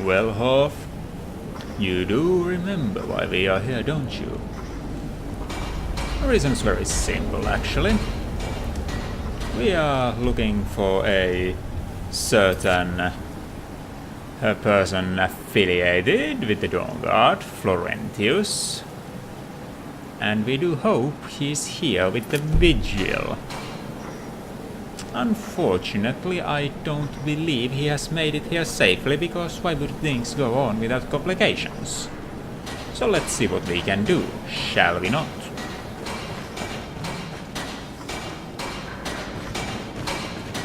Well, Hoff, you do remember why we are here, don't you? The reason's very simple, actually. We are looking for a certain person affiliated with the Dawn Guard, Florentius. And we do hope he's here with the Vigil. Unfortunately, I don't believe he has made it here safely, because why would things go on without complications? So let's see what we can do, shall we not?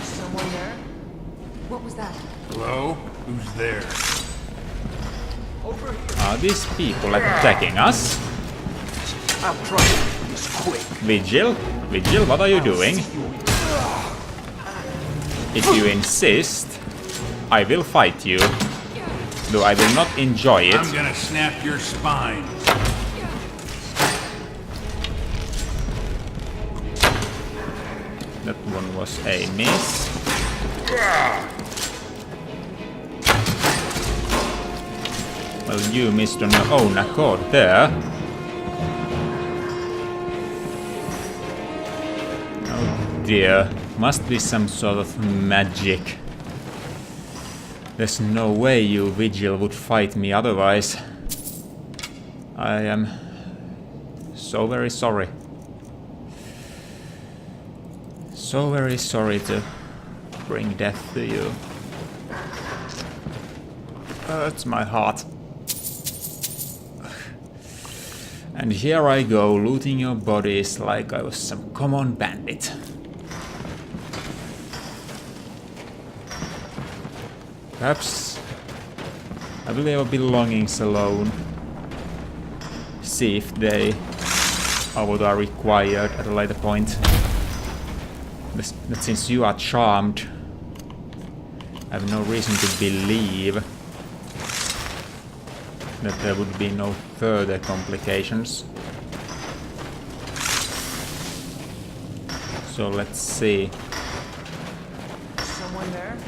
Someone there? What was that? Hello? Who's there? Over here. Are these people attacking us? I'll try to do this quick. Vigil? Vigil, what are you doing? If you insist, I will fight you. Though I will not enjoy it. I'm gonna snap your spine. That one was a miss. Well, you missed on your own accord there. Oh dear. Must be some sort of magic. There's no way you Vigil would fight me otherwise. I am so very sorry. So very sorry to bring death to you. Hurts my heart. And here I go, looting your bodies like I was some common bandit. Perhaps I will leave our belongings alone. See if they are what are required at a later point. But since you are charmed, I have no reason to believe that there would be no further complications. So let's see. Someone there?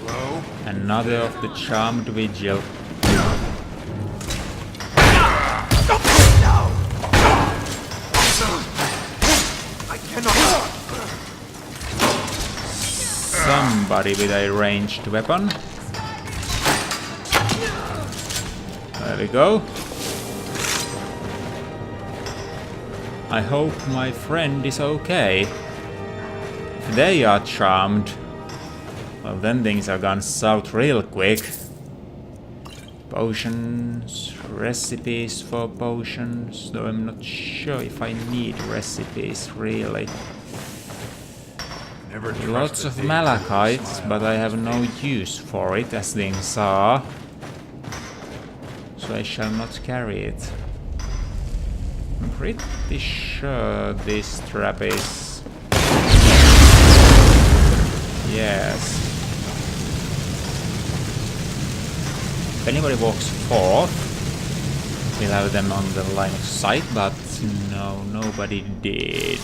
Hello? Another of the charmed Vigil. No! I cannot. Somebody with a ranged weapon. There we go. I hope my friend is okay. If they are charmed, well, then things are gone south real quick. Potions, recipes for potions, though I'm not sure if I need recipes really. Lots of malachite, but I have no use for it as things are. So I shall not carry it. I'm pretty sure this trap is... Yes. If anybody walks forth, we'll have them on the line of sight, but no, nobody did.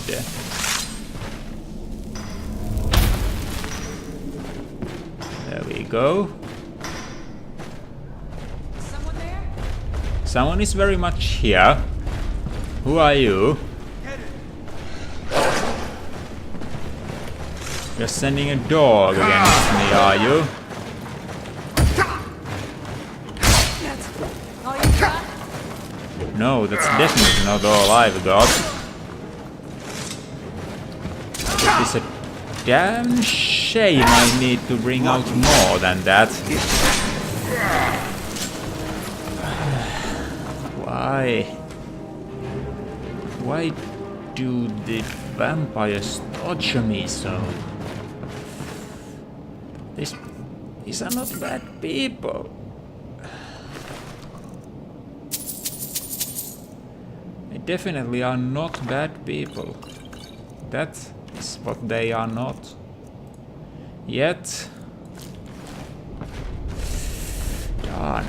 There we go. Someone there? Someone is very much here. Who are you? You're sending a dog against me, are you? All you got? No, that's definitely not all I've got. It is a damn shame I need to bring out more than that. Why? Why do the vampires torture me so? These are not bad people. They definitely are not bad people. That is what they are not. Yet... Darn.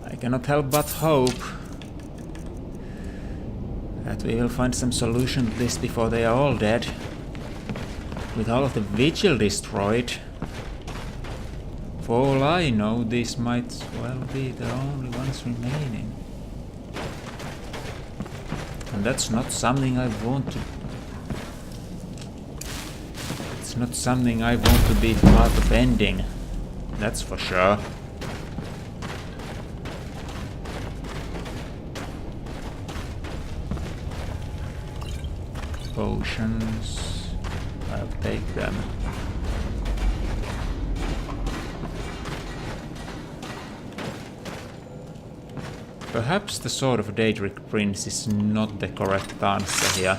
I cannot help but hope that we will find some solution to this before they are all dead. With all of the Vigil destroyed, For all I know, these might well be the only ones remaining. And that's not something I want to... It's not something I want to be part of ending. That's for sure. Potions. I'll take them. Perhaps the Sword of Daedric Prince is not the correct answer here.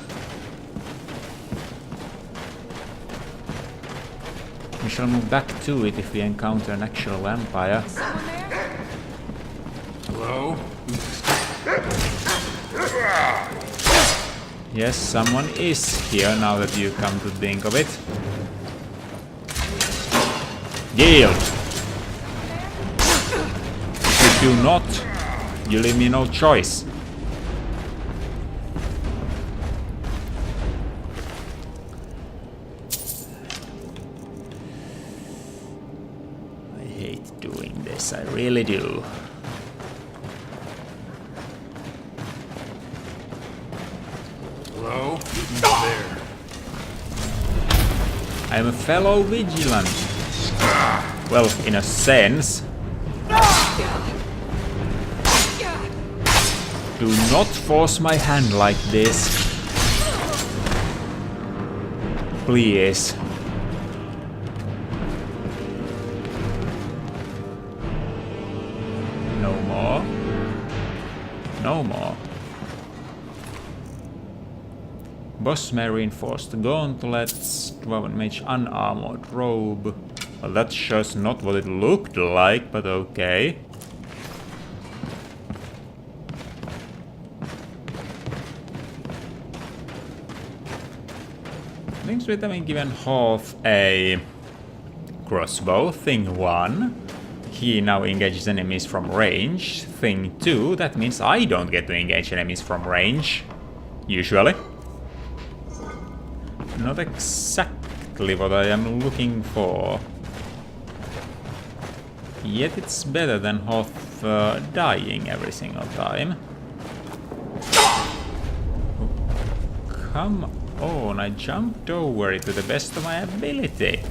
We shall move back to it if we encounter an actual vampire. Someone there? Hello? Yes, someone is here now that you come to think of it. Yield! If you do not, you leave me no choice. I hate doing this, I really do. Hello? Who's there? I'm a fellow Vigilant. Well, in a sense. Do not force my hand like this. Please. No more. No more. Boss may reinforced gauntlets, Dwarven mage unarmored robe. Well, that's just not what it looked like, but okay. Things with having given Hoth a crossbow, thing 1. He now engages enemies from range. Thing 2, that means I don't get to engage enemies from range. Usually. Not exactly what I am looking for. Yet it's better than Hoth dying every single time. Come on, I jumped over it to the best of my ability.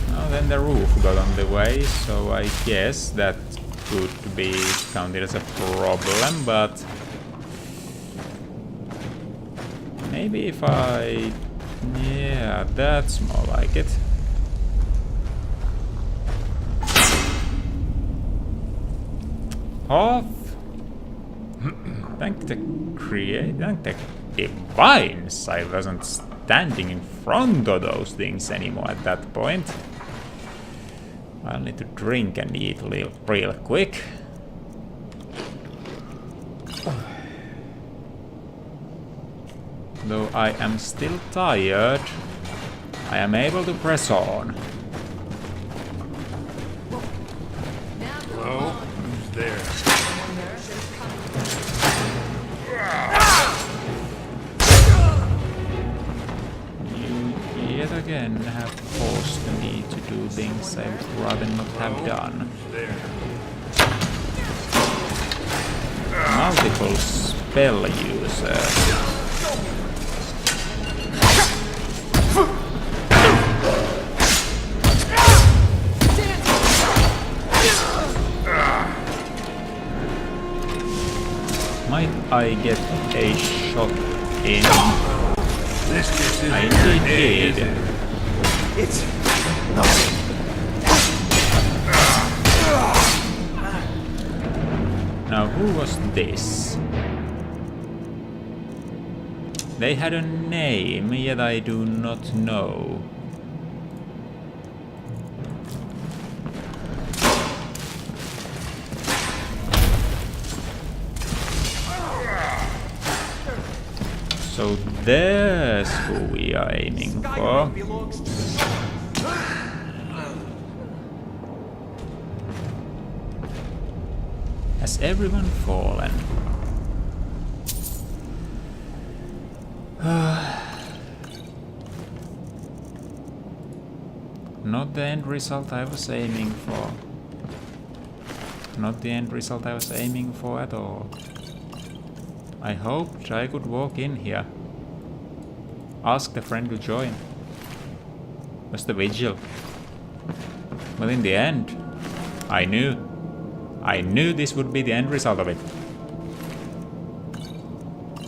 Oh, then the roof got on the way, so I guess that could be counted as a problem, but... maybe if I... yeah, that's more like it. Hoth! Thank the divines I wasn't standing in front of those things anymore at that point. I'll need to drink and eat real quick. Though I am still tired, I am able to press on. Hello? Who's there? You yet again have forced me to do things I would rather not have done. Who's there? Multiple spell users. Might I get a shot in? This is I indeed did. It's nothing. Now who was this? They had a name, yet I do not know. So there's who we are aiming for. Has everyone fallen? Not the end result I was aiming for. Not the end result I was aiming for at all. I hoped I could walk in here. Ask the friend to join. Was the vigil. But in the end, I knew this would be the end result of it.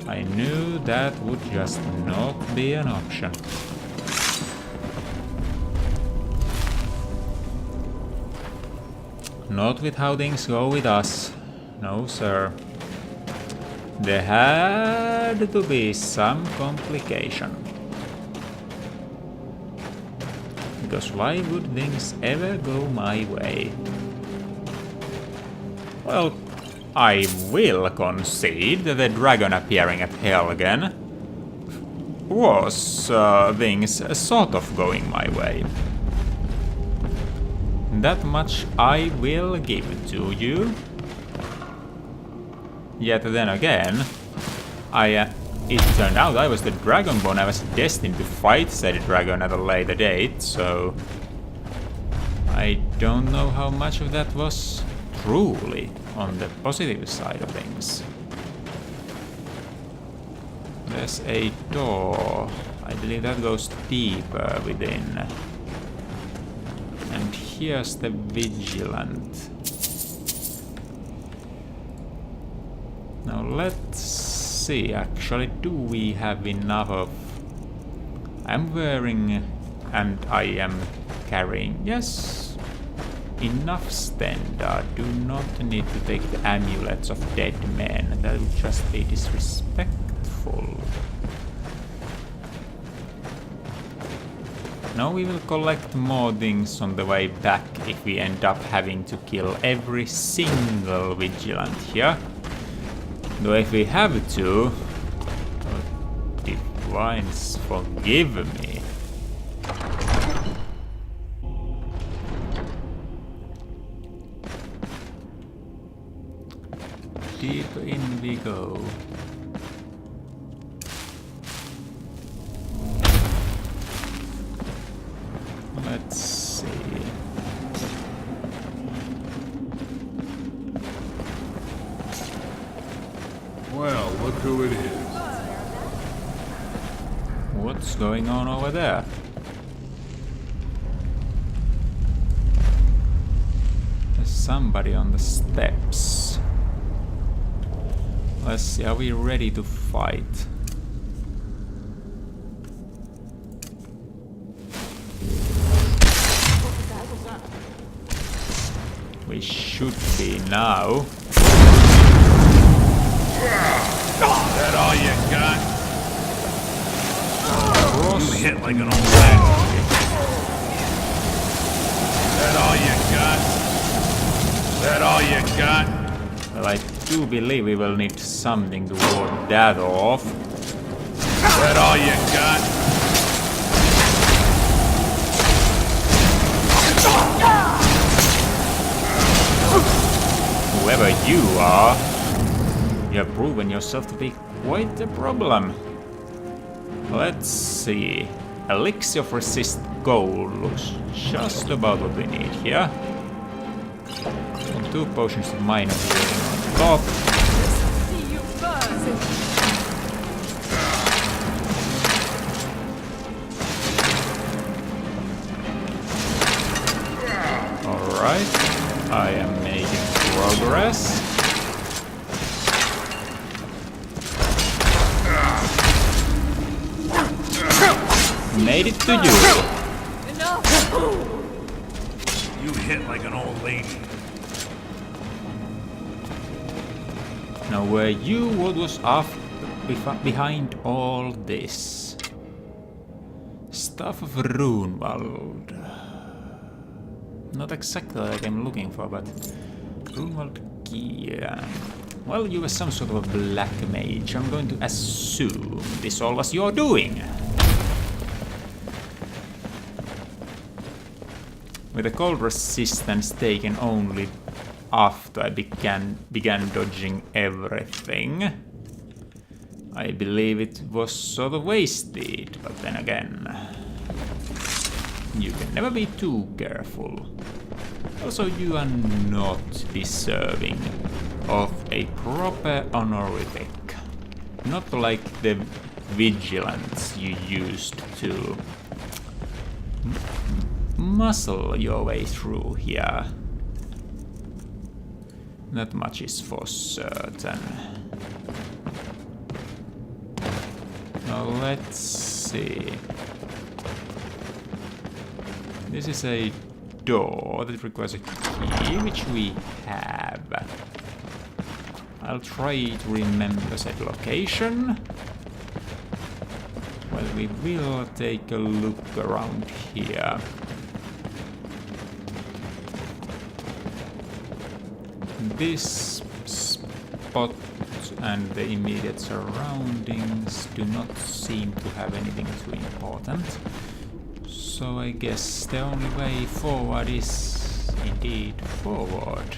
I knew that would just not be an option. Not with how things go with us. No, sir. There had to be some complication. Because why would things ever go my way? Well, I will concede that the dragon appearing at Helgen was things sort of going my way. That much I will give to you. Yet then again, it turned out I was the Dragonborn. I was destined to fight said dragon at a later date, so I don't know how much of that was truly on the positive side of things. There's a door. I believe that goes deeper within. And here's the Vigilant. Now let's see, actually, do we have enough of... I'm wearing and I am carrying, yes, enough Stendarr. Do not need to take the amulets of dead men, that would just be disrespectful. Now we will collect more things on the way back if we end up having to kill every single Vigilant here. Though if we have to... Oh, divines forgive me. Deep in we go. Let's see. Well, look who it is. What's going on over there? There's somebody on the steps. Let's see, are we ready to fight? We should be now. That all you got? You hit like an old man. That all you got? That all you got? Well, I do believe we will need something to ward that off. That all you got? Whoever you are, you have proven yourself to be quite a problem. Let's see. Elixir of Resist Gold looks just about what we need here. And 2 potions of minor healing on top. Alright, I am making progress. Made it to you. You hit like an old lady. Now were you what was behind all this? Stuff of Runewald. Not exactly like I'm looking for, but Runewald gear. Well, you were some sort of a black mage. I'm going to assume this all was your doing. With the cold resistance taken only after I began dodging everything, I believe it was sort of wasted, but then again, You can never be too careful. Also, you are not deserving of a proper honorific. Not like the vigilance you used to muscle your way through here. That much is for certain. Now let's see. This is a door that requires a key, which we have. I'll try to remember said location. Well, we will take a look around here. This spot and the immediate surroundings do not seem to have anything too important. So I guess the only way forward is indeed forward.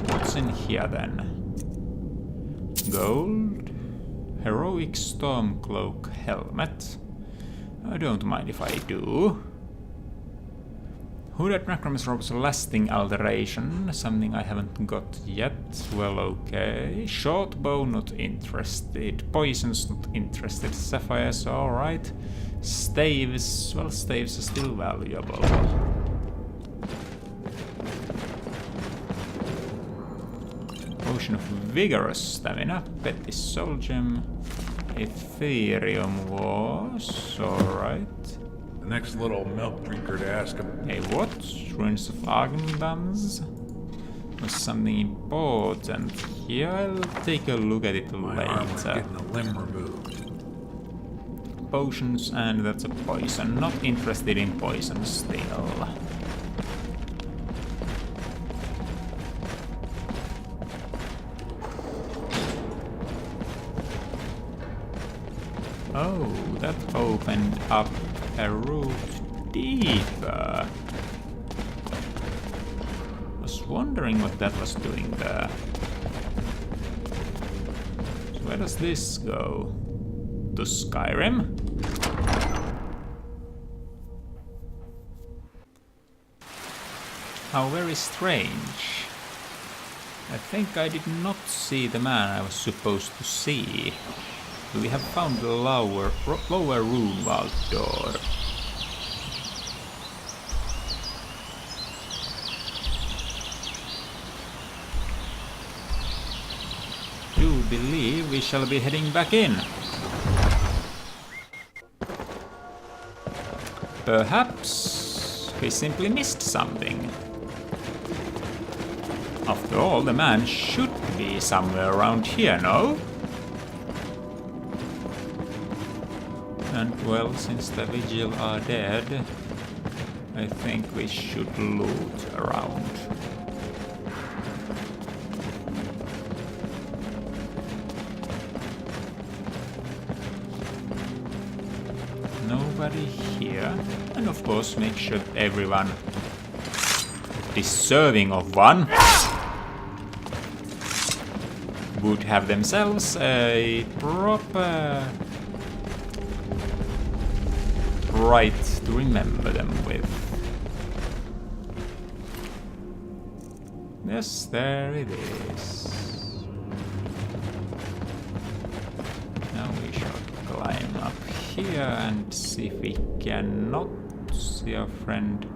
What's in here then? Gold, heroic stormcloak helmet. I don't mind if I do. Hooded Necromancer robes lasting alteration, something I haven't got yet. Well, okay. Short bow, not interested. Poisons, not interested. Sapphires, alright. Staves, well, staves are still valuable. Potion of vigorous stamina, petty soul gem, Ethereum was alright. The next little milk drinker to ask him. Hey, what? Ruins of Argandans? Was something important here? I'll take a look at it My arm was later. getting a limb removed. Potions, and that's a poison. Not interested in poison still. Oh, that opened up a route deeper. Was wondering what that was doing there. So where does this go? To Skyrim? How very strange. I think I did not see the man I was supposed to see. We have found the lower room vault door. Do believe we shall be heading back in. Perhaps we simply missed something. After all, the man should be somewhere around here, no? And well, since the Vigil are dead, I think we should loot around. Nobody here. And of course make sure that everyone deserving of one would have themselves a proper right to remember them with. Yes, there it is. Now we shall climb up here and see if we cannot see our friend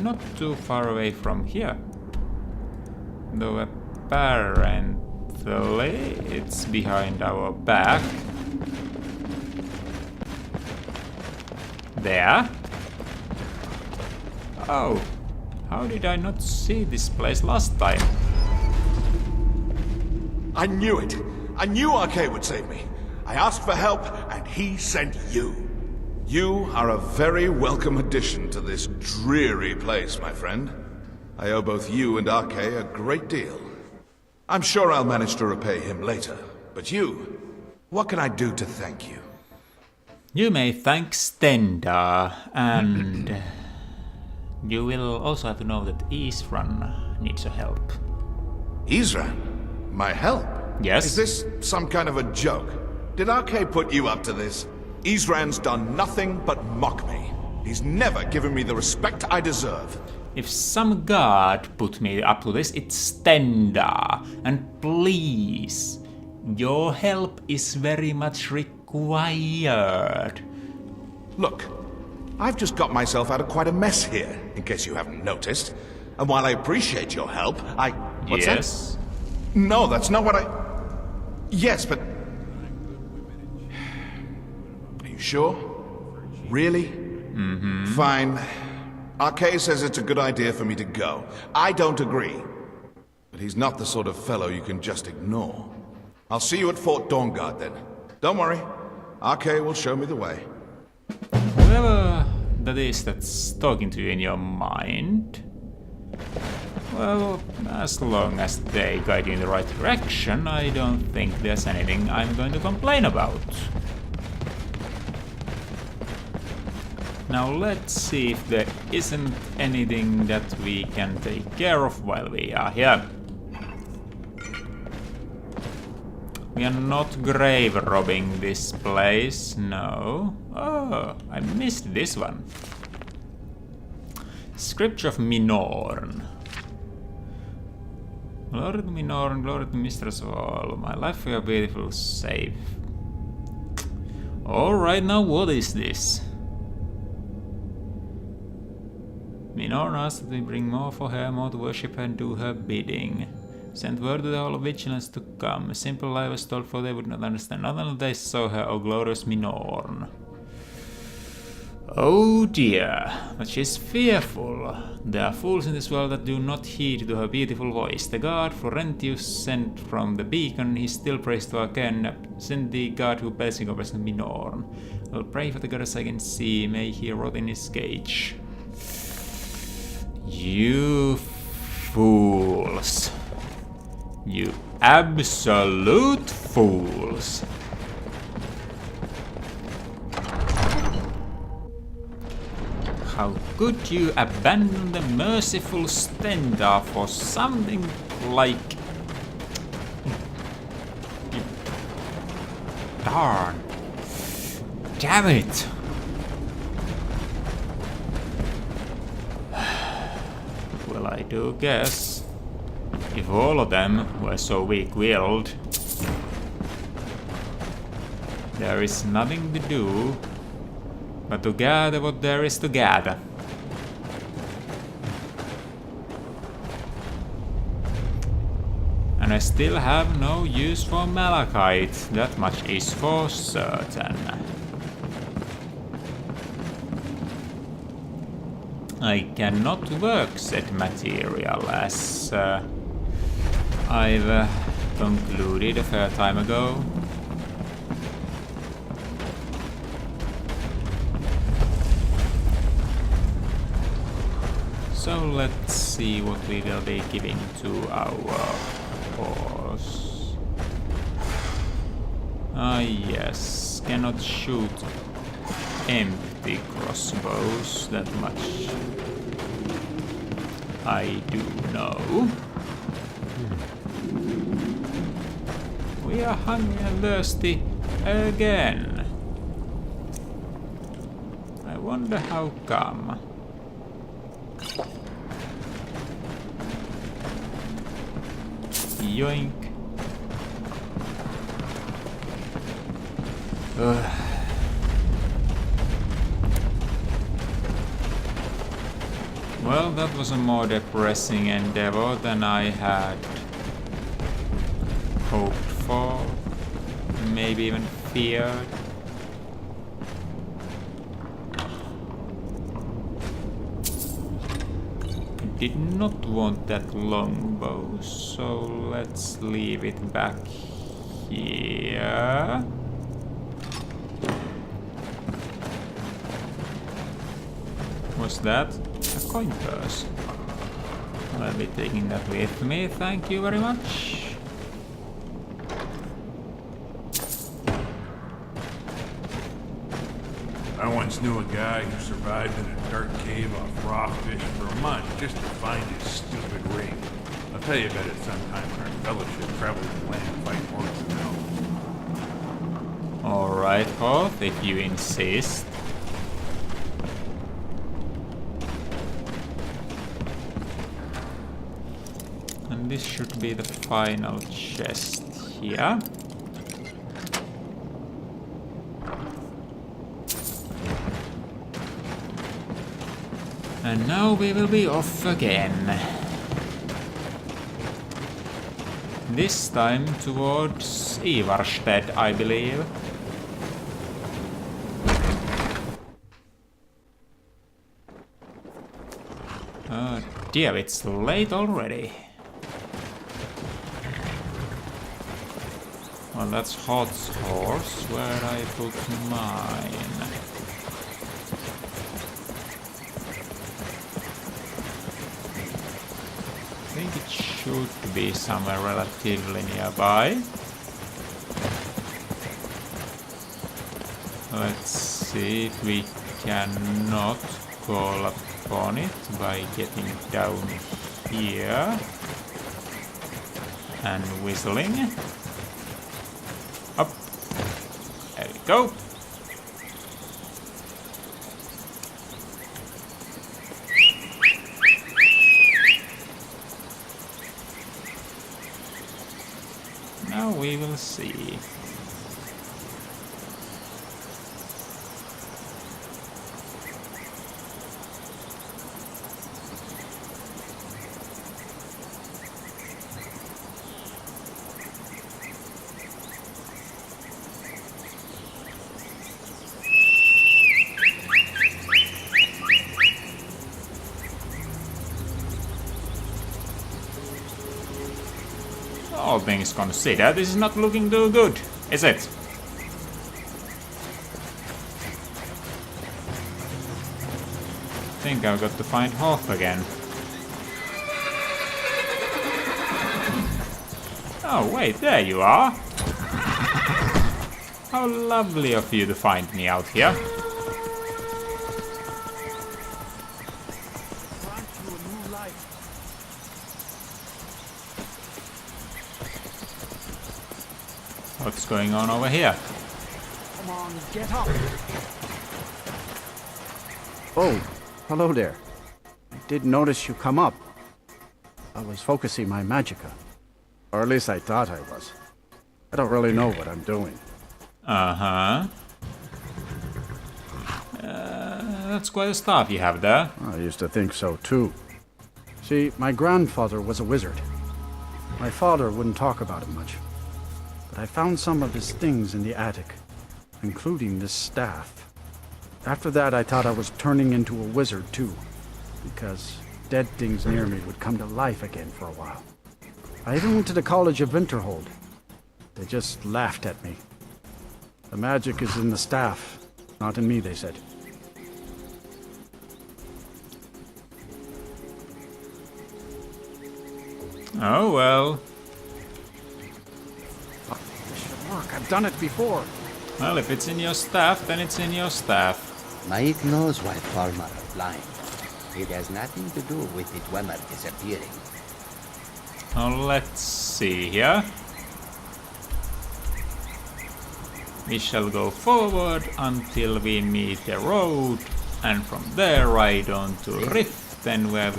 not too far away from here. Though apparently it's behind our back. There? Oh, how did I not see this place last time? I knew it. I knew Arcade would save me. I asked for help, and he sent you. You are a very welcome addition to this dreary place, my friend. I owe both you and Arcade a great deal. I'm sure I'll manage to repay him later. But you, what can I do to thank you? You may thank Stendarr and You will also have to know that Isran needs your help. Isran? My help? Yes? Is this some kind of a joke? Did RK put you up to this? Isran's done nothing but mock me. He's never given me the respect I deserve. If some god put me up to this, it's Stendarr. And please, your help is very much required. Look, I've just got myself out of quite a mess here, in case you haven't noticed. And while I appreciate your help, What's yes? that? No, that's not what I... Yes, but... Are you sure? Really? Mm-hmm. Fine. RK says it's a good idea for me to go. I don't agree. But he's not the sort of fellow you can just ignore. I'll see you at Fort Dawnguard then. Don't worry. RK will show me the way. Whoever that is that's talking to you in your mind, well, as long as they guide you in the right direction, I don't think there's anything I'm going to complain about. Now let's see if there isn't anything that we can take care of while we are here. We are not grave robbing this place, no. Oh, I missed this one. Scripture of Minorn. Glory to Minorn, glory to Mistress of all. My life for your beautiful save. Alright, now what is this? Minorn asked that we bring more for her, more to worship her and do her bidding. Sent word to the whole of Vigilance to come. A simple lie was told, for they would not understand. Not until they saw her, O glorious Minorn. Oh dear, but she's fearful. There are fools in this world that do not heed to her beautiful voice. The god Florentius sent from the beacon, he still prays to Arken. Send the god who basically governs Minorn. I'll pray for the goddess I can see, may he rot in his cage. You fools. You absolute fools. How could you abandon the merciful Stendarr for something like... Darn. Damn it. Well, I do guess if all of them were so weak-willed, there is nothing to do but to gather what there is to gather. And I still have no use for malachite, that much is for certain. I cannot work said material as I've concluded a fair time ago. So let's see what we will be giving to our horse. Ah yes, cannot shoot empty crossbows, that much I do know. We are hungry and thirsty again. I wonder how come. Yoink. Well, that was a more depressing endeavor than I had hoped for, maybe even feared. I did not want that longbow, so let's leave it back here. What's that? A coin purse. I'll be taking that with me, thank you very much. I once knew a guy who survived in a dark cave off raw fish for a month just to find his stupid ring. I'll tell you about it sometime when our fellowship travels the land fighting orcs and elves. Alright, Hoth, if you insist. And this should be the final chest here. And now we will be off again. This time towards Ivarstead, I believe. Oh dear, it's late already. Well, that's Hot's horse, where I put mine. I think it should be somewhere relatively nearby. Let's see if we cannot call upon it by getting down here and whistling. Up. There we go. Now we will see. All things considered, this is not looking too good, is it? I think I've got to find Hoth again. Oh wait, there you are! How lovely of you to find me out here. What's going on over here? Come on, get up! Oh, hello there. I did notice you come up. I was focusing my magicka. Or at least I thought I was. I don't really know what I'm doing. Uh-huh. That's quite a staff you have there. I used to think so too. See, my grandfather was a wizard. My father wouldn't talk about it much. But I found some of his things in the attic, including this staff. After that, I thought I was turning into a wizard too, because dead things near me would come to life again for a while. I even went to the College of Winterhold. They just laughed at me. The magic is in the staff, not in me, they said. Oh well. I've done it before. Well, if it's in your staff, then it's in your staff. Mike knows why PerMa are blind. It has nothing to do with the Dwemer disappearing. Now let's see here. We shall go forward until we meet the road, and from there ride on to Rift, then where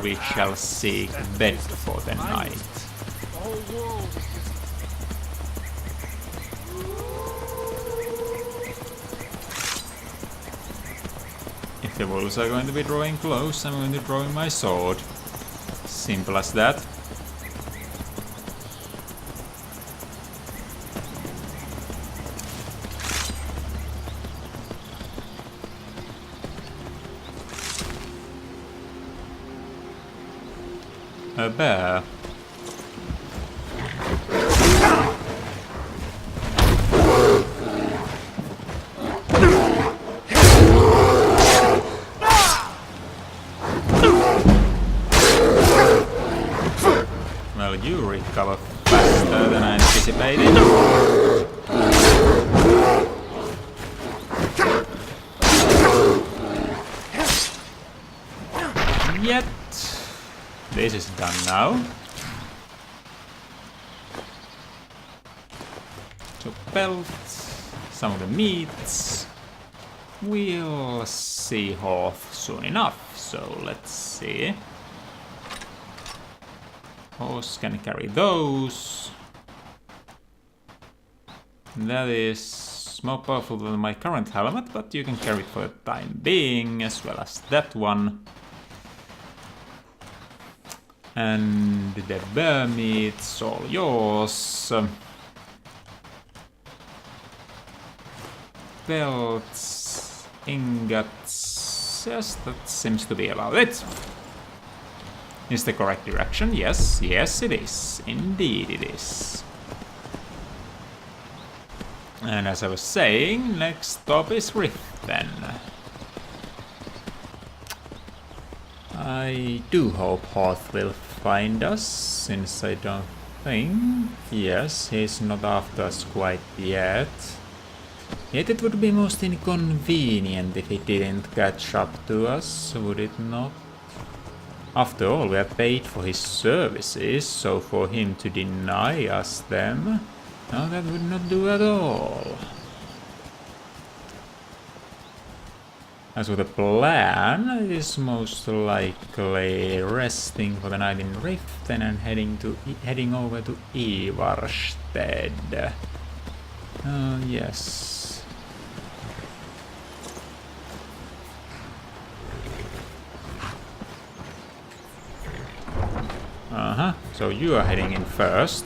we shall seek bed for the night. If the wolves are going to be drawing close, I'm going to draw in my sword. Simple as that. A bear. Well, you recover faster than I anticipated. yet. This is done now. So belt, some of the meats. We'll see Hoth soon enough, so let's see. Horse can carry those. That is more powerful than my current helmet, but you can carry it for the time being, as well as that one. And the bear meat's all yours. Belts, ingots, yes, that seems to be about it. Is the correct direction? Yes, yes it is. Indeed it is. And as I was saying, next stop is Rift then. I do hope Hoth will find us, since I don't think... Yes, he's not after us quite yet. Yet it would be most inconvenient if he didn't catch up to us, would it not? After all, we have paid for his services, so for him to deny us them, no, that would not do at all. As for the plan, it is most likely resting for the night in Rift and then heading over to Ivarstead. Yes. So you are heading in first.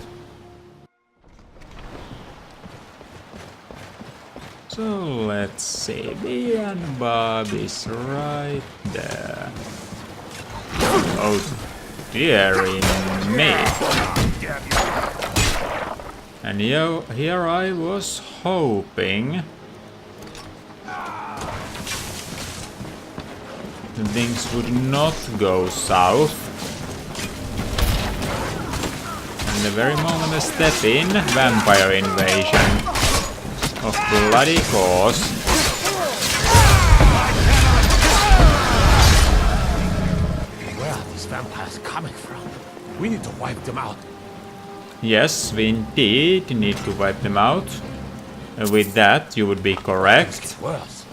So let's see, B and Bob is right there. Oh dearie me. And here I was hoping things would not go south. And the very moment I step in, vampire invasion. Of bloody course. Where are these vampires coming from? We need to wipe them out. Yes, we indeed need to wipe them out. With that, you would be correct. It's worse.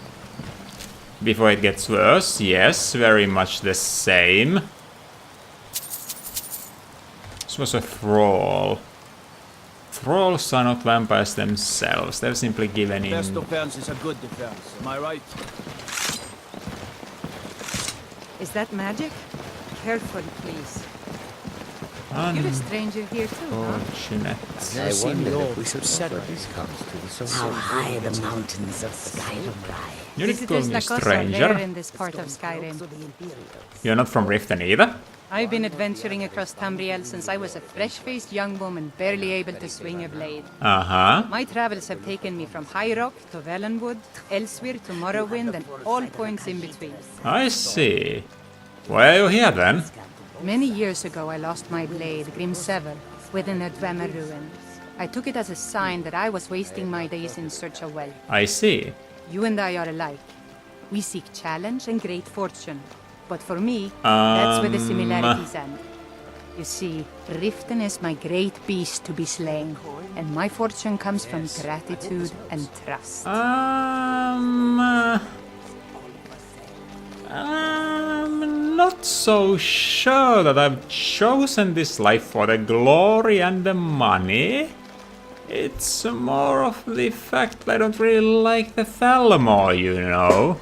Before it gets worse, yes, very much the same. This was a thrall. Thralls are not vampires themselves, they're simply given in... Best defense is a good defense, am I right? Is that magic? Careful, please. You're a stranger here too, huh? Unfortunate. I wonder if we should settle this comes to the so How high the mountains of Skyrim lie. You didn't call Visitors me like us are rare stranger. in this part of Skyrim. You're not from Riften either? I've been adventuring across Tamriel since I was a fresh-faced young woman barely able to swing a blade. Uh-huh. My travels have taken me from High Rock to Valenwood, elsewhere to Morrowind, and all points in between. I see. Why are you here then? Many years ago I lost my blade, Grimsever, within a Dwemer ruin. I took it as a sign that I was wasting my days in search of wealth. I see. You and I are alike. We seek challenge and great fortune. But for me, that's where the similarities end. You see, Riften is my great beast to be slain, and my fortune comes from gratitude and trust. I'm not so sure that I've chosen this life for the glory and the money. It's more of the fact that I don't really like the Thalmor, you know.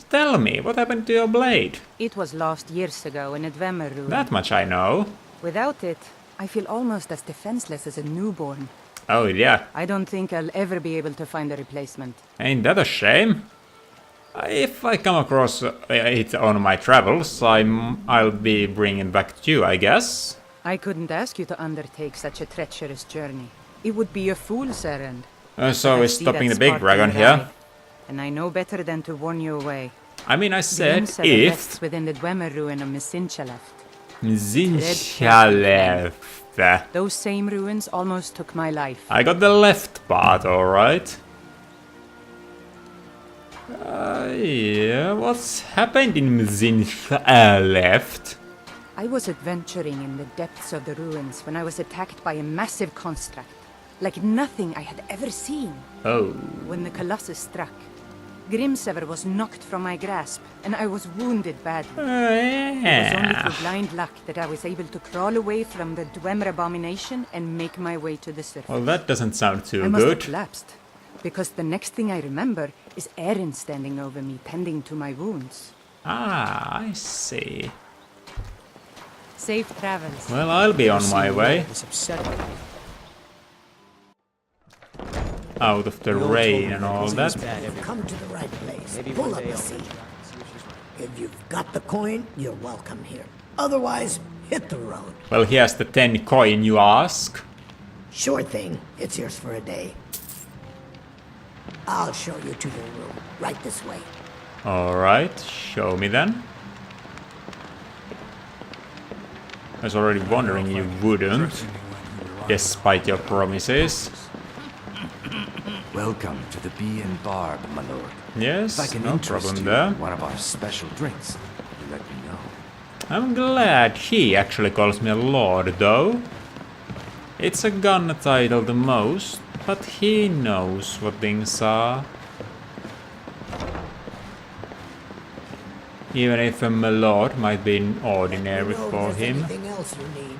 Tell me, what happened to your blade? It was lost years ago in a Dwemer ruin. That much I know. Without it, I feel almost as defenseless as a newborn. Oh yeah, I don't think I'll ever be able to find a replacement. ain't that a shame? If I come across it on my travels, I'll be bringing back to you, I guess. I couldn't ask you to undertake such a treacherous journey. It would be a fool's errand. So I we're see stopping that the big spark in dragon your here. eye, and I know better than to warn you away. I mean, I said Grimsever rests if... within the Dwemer ruin of Misinchalaft. Zinchalev. Those same ruins almost took my life. I got the left part, alright. Yeah, what's happened in Zinth left? I was adventuring in the depths of the ruins when I was attacked by a massive construct, like nothing I had ever seen. Oh. When the Colossus struck, Grimsever was knocked from my grasp, and I was wounded badly. It was only through blind luck that I was able to crawl away from the Dwemer abomination and make my way to the surface. Well, that doesn't sound too I must have good. collapsed, because the next thing I remember is Erin standing over me, tending to my wounds. Ah, I see. Safe travels. Well, I'll be on my way. Out of the rain and all that. Come to the right place. Pull up a seat. If you've got the coin, you're welcome here. Otherwise, hit the road. Well, here's the 10 coin you ask. Sure thing. It's yours for a day. I'll show you to your room. Right this way. Alright, show me then. I was already wondering you wouldn't, despite your promises. Welcome to the Bee and Barb, my lord. Yes, If I can no interest problem you there. in one of our special drinks, you let me know. I'm glad he actually calls me a lord, though. It's a gun title the most, but he knows what things are. Even if a lord might be ordinary for him. Anything else you need?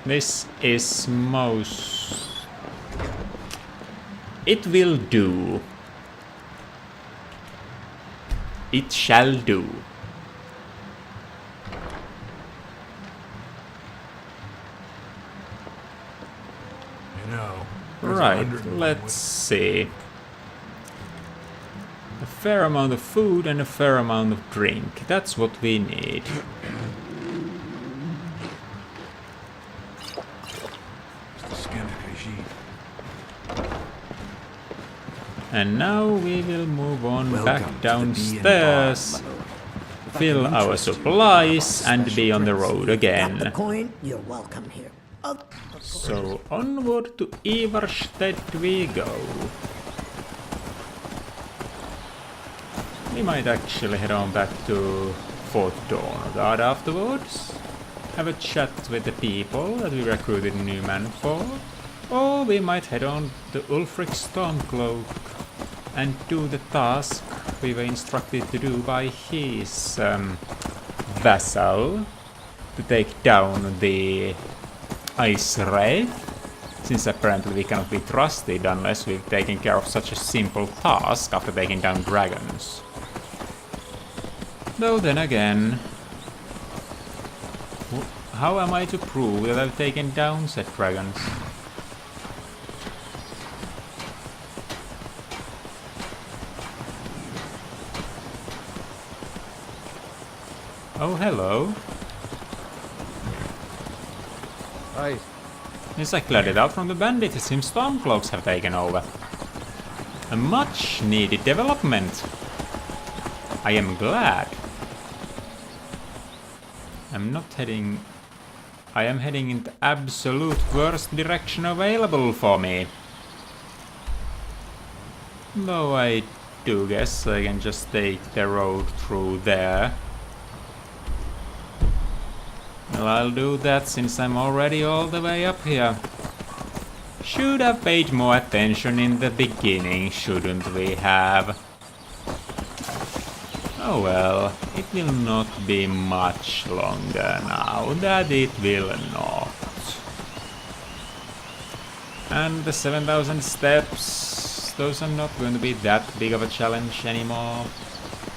This is most... It will do. It shall do. You know, Right, let's see. A fair amount of food and a fair amount of drink. That's what we need. And now we will move on back downstairs, fill our supplies, and be on the road again. The coin, you're welcome here. So onward to Ivarstead we go. We might actually head on back to Fort Dawnguard afterwards. Have a chat with the people that we recruited new men for. Or we might head on to Ulfric Stormcloak and do the task we were instructed to do by his vassal to take down the Ice Wraith, since apparently we cannot be trusted unless we've taken care of such a simple task after taking down dragons. Though then again, how am I to prove that I've taken down said dragons? Oh, hello. Hi. Yes, I cleared it out from the bandits. It seems Stormcloaks have taken over. A much needed development. I am glad. I am heading in the absolute worst direction available for me. Though I do guess I can just take the road through there. Well, I'll do that since I'm already all the way up here. Should have paid more attention in the beginning, shouldn't we have? Oh well, it will not be much longer now, that it will not. And the 7,000 steps, those are not going to be that big of a challenge anymore.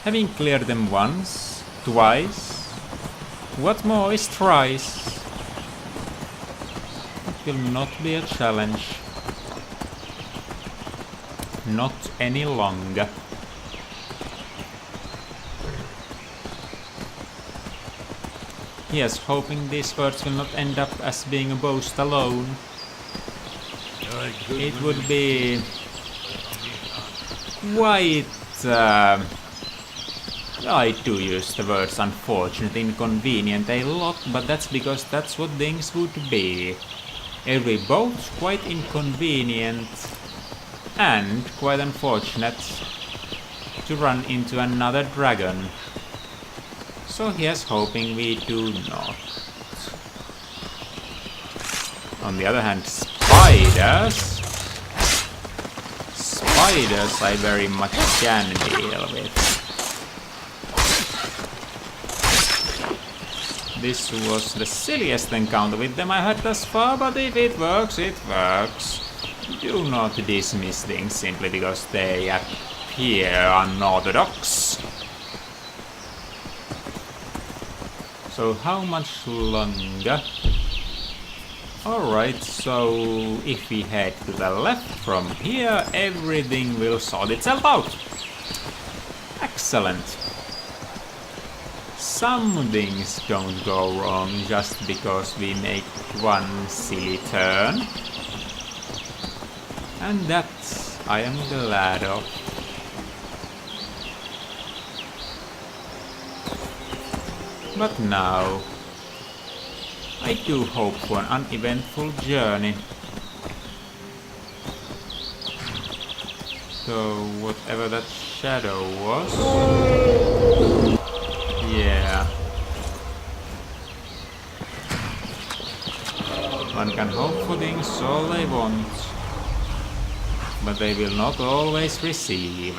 Having cleared them once, twice, what more is thrice? It will not be a challenge. Not any longer. Yes, hoping these words will not end up as being a boast alone. It would be quite... I do use the words unfortunate, inconvenient a lot, but that's because that's what things would be. It would be both quite inconvenient And quite unfortunate to run into another dragon. So here's hoping we do not. On the other hand, spiders. Spiders I very much can deal with. This was the silliest encounter with them I had thus far, but if it works, it works. Do not dismiss things simply because they appear unorthodox. So how much longer? Alright, so if we head to the left from here, everything will sort itself out. Excellent. Some things don't go wrong just because we make one silly turn. And that I am glad of. But now, I do hope for an uneventful journey. So, whatever that shadow was... Yeah. One can hope for things all they want. But they will not always receive.